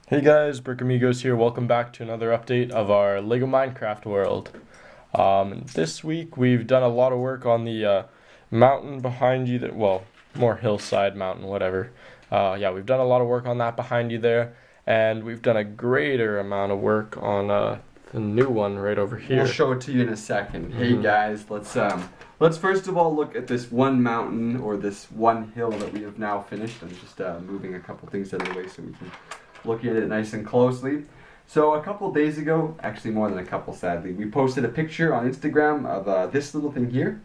Hey guys, Brick Amigos here. Welcome back to another update of our Lego Minecraft world. This week we've done a lot of work on the mountain behind you. Well, more hillside mountain, whatever. Yeah, we've done a lot of work on that behind you there, and we've done a greater amount of work on the new one right over here. We'll show it to you in a second. Hey guys, let's first of all look at this one mountain or this one hill that we have now finished. I'm just moving a couple things out of the way so we can look at it nice and closely. So a couple days ago, actually more than a couple sadly, we posted a picture on Instagram of this little thing here,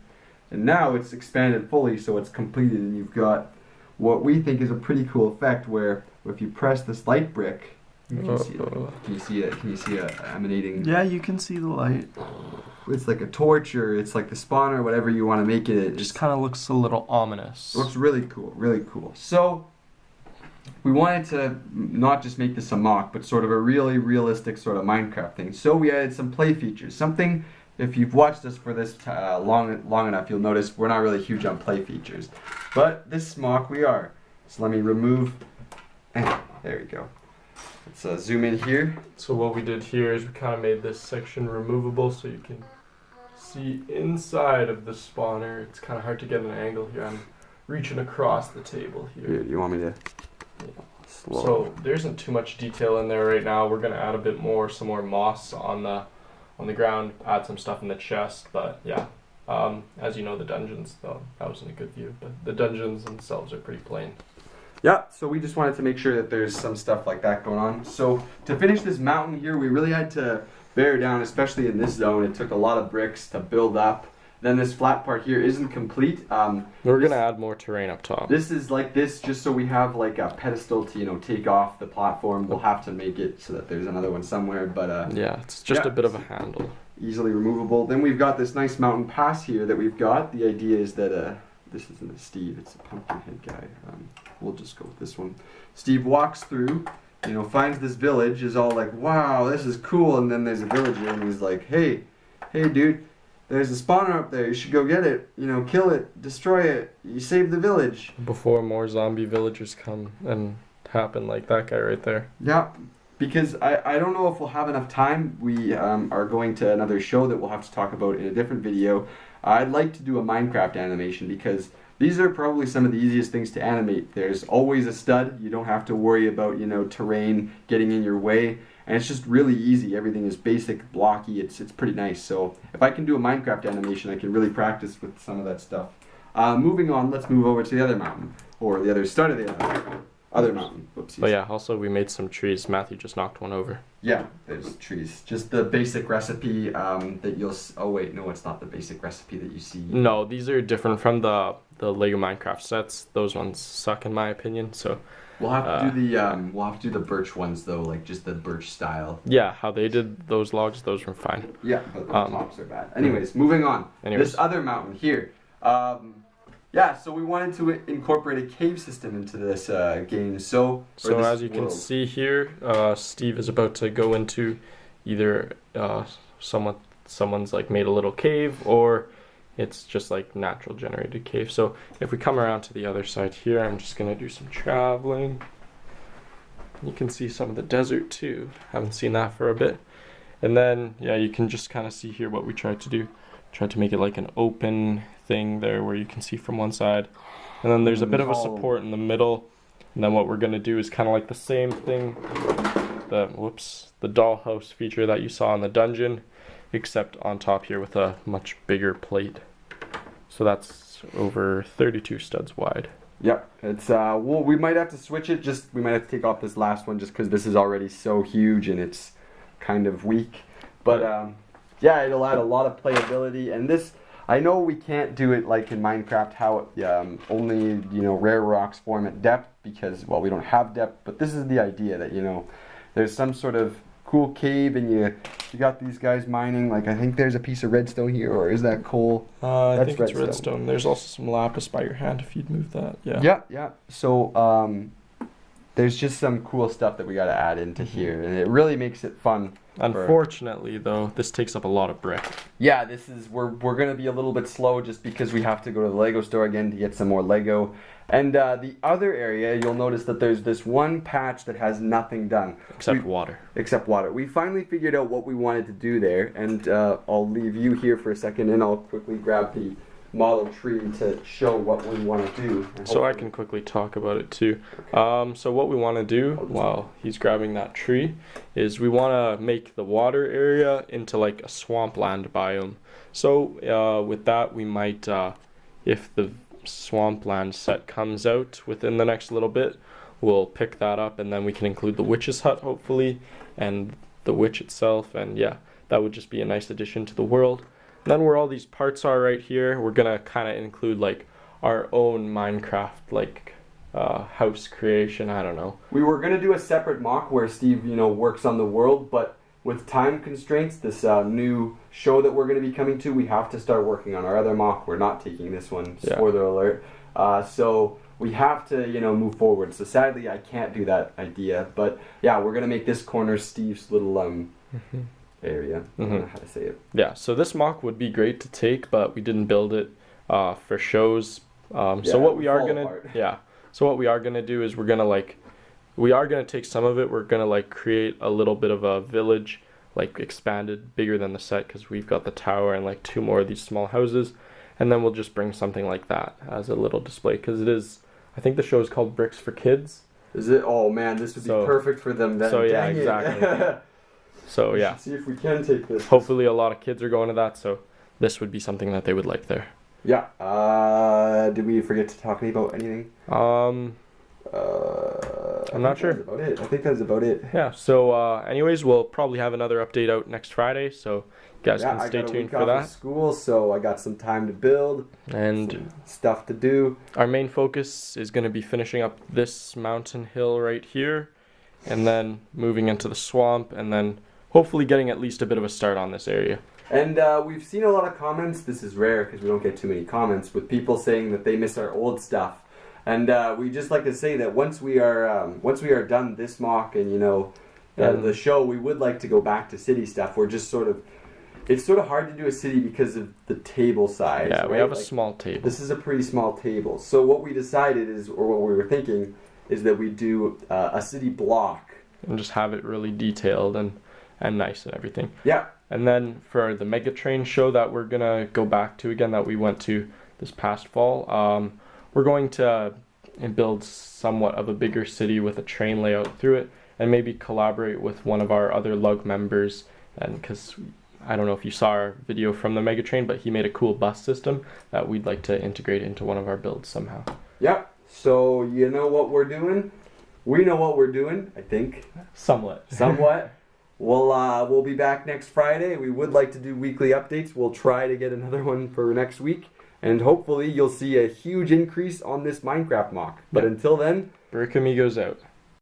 and now it's expanded fully, so it's completed, and you've got what we think is a pretty cool effect where if you press this light brick, you can see it. Can you see it? Can you see it emanating? Yeah, you can see the light. It's like a torch, or it's like the spawner, whatever you want to make it. It just kind of looks a little ominous. Looks really cool, really cool. So we wanted to not just make this a mock, but sort of a really realistic sort of Minecraft thing. So we added some play features. Something, if you've watched us for this long enough, you'll notice we're not really huge on play features. But this mock we are. So let me remove, there we go. Let's zoom in here. So what we did here is we kind of made this section removable so you can see inside of the spawner. It's kind of hard to get an angle here. I'm reaching across the table here. Here, you want me to? So there isn't too much detail in there right now. We're gonna add a bit more, some more moss on the ground, add some stuff in the chest. But yeah, as you know, the dungeons though, that wasn't a good view. But the dungeons themselves are pretty plain. Yeah, so we just wanted to make sure that there's some stuff like that going on. So to finish this mountain here, we really had to bear down, especially in this zone. It took a lot of bricks to build up. Then this flat part here isn't complete. We're gonna add more terrain up top. This is like this just so we have like a pedestal to take off the platform. We'll have to make it so that there's another one somewhere, but yeah, it's just a bit of a handle. Easily removable. Then we've got this nice mountain pass here that we've got. The idea is that this isn't a Steve, it's a pumpkinhead guy. We'll just go with this one. Steve walks through, finds this village, is all like, wow, this is cool, and then there's a villager and he's like, hey dude, there's a spawner up there, you should go get it, kill it, destroy it, you save the village. Before more zombie villagers come and happen like that guy right there. Yeah, because I don't know if we'll have enough time. We are going to another show that we'll have to talk about in a different video. I'd like to do a Minecraft animation because these are probably some of the easiest things to animate. There's always a stud, you don't have to worry about, terrain getting in your way. And it's just really easy. Everything is basic, blocky. It's pretty nice. So if I can do a Minecraft animation, I can really practice with some of that stuff. Moving on, let's move over to the other mountain, or the other start of the other mountain. Whoopsies. But yeah, also we made some trees. Matthew just knocked one over. Yeah, there's trees. Just the basic recipe that you'll. Oh wait, no, it's not the basic recipe that you see. No, these are different from the Lego Minecraft sets. Those ones suck in my opinion. So. We'll have to do the birch ones though, like just the birch style. Yeah, how they did those logs, those were fine. Yeah, but the tops are bad. Anyways, moving on. This other mountain here. Yeah, so we wanted to incorporate a cave system into this game. So as you can see here, Steve is about to go into either someone's like made a little cave, or it's just like natural generated cave. So if we come around to the other side here, I'm just gonna do some traveling. You can see some of the desert too. Haven't seen that for a bit. And then yeah, you can just kind of see here what we tried to do. Tried to make it like an open thing there where you can see from one side. And then there's a bit of a support in the middle. And then what we're gonna do is kind of like the same thing, the dollhouse feature that you saw in the dungeon, except on top here with a much bigger plate. So that's over 32 studs wide. Yep, it's we might have to switch it. We might have to take off this last one just because this is already so huge and it's kind of weak. But yeah, it'll add a lot of playability. And this, I know we can't do it like in Minecraft, how only rare rocks form at depth because we don't have depth. But this is the idea that there's some sort of cool cave and you got these guys mining. Like I think there's a piece of redstone here, or is that coal? I think it's redstone. There's also some lapis by your hand if you'd move that. Yeah. Yeah. So there's just some cool stuff that we got to add into here, and it really makes it fun. Unfortunately, though, this takes up a lot of brick. Yeah, we're gonna be a little bit slow just because we have to go to the Lego store again to get some more Lego. And the other area, you'll notice that there's this one patch that has nothing done. Except water. Except water. We finally figured out what we wanted to do there, and I'll leave you here for a second, and I'll quickly grab the model tree to show what we want to do. So I can quickly talk about it too. So what we want to do while he's grabbing that tree is we want to make the water area into like a swampland biome. So with that we might, if the swampland set comes out within the next little bit, we'll pick that up, and then we can include the witch's hut hopefully, and the witch itself, and yeah, that would just be a nice addition to the world. And then where all these parts are right here, we're gonna kind of include like our own Minecraft like house creation. I don't know. We were gonna do a separate mock where Steve, works on the world, but with time constraints, this new show that we're gonna be coming to, we have to start working on our other mock. We're not taking this one. Spoiler alert. So we have to, move forward. So sadly, I can't do that idea. But yeah, we're gonna make this corner Steve's little area. I don't know how to say it. Yeah. So this mock would be great to take, but we didn't build it for shows. So what we are gonna So what we are gonna do is we are gonna take some of it. We're gonna create a little bit of a village, expanded, bigger than the set, because we've got the tower and 2 more of these small houses, and then we'll just bring something like that as a little display, because it is. I think the show is called Bricks for Kids. Is it? Oh man, this would be perfect for them then. So yeah, exactly. So yeah. See if we can take this. Hopefully a lot of kids are going to that, so this would be something that they would like there. Yeah. Did we forget to talk about anything? I'm not sure. That's about it. I think that's about it. Yeah. So anyways, we'll probably have another update out next Friday, so you guys can stay tuned for that. I got school, so I got some time to build and some stuff to do. Our main focus is going to be finishing up this mountain hill right here, and then moving into the swamp, and then hopefully getting at least a bit of a start on this area. And we've seen a lot of comments. This is rare because we don't get too many comments with people saying that they miss our old stuff. And we just like to say that once we are done this mock and the show, we would like to go back to city stuff. We're just it's sort of hard to do a city because of the table size. Yeah, right? We have a small table. This is a pretty small table. So what we decided is, or what we were thinking, is that we do a city block and just have it really detailed and nice and everything. Yeah. And then for the Mega Train show that we're gonna go back to again, that we went to this past fall, we're going to build somewhat of a bigger city with a train layout through it, and maybe collaborate with one of our other LUG members, and because I don't know if you saw our video from the Mega Train, but he made a cool bus system that we'd like to integrate into one of our builds somehow. Yep. So you know what we're doing? We know what we're doing, I think. Somewhat. We'll be back next Friday. We would like to do weekly updates. We'll try to get another one for next week. And hopefully you'll see a huge increase on this Minecraft mock. But until then, Brick Amigos out.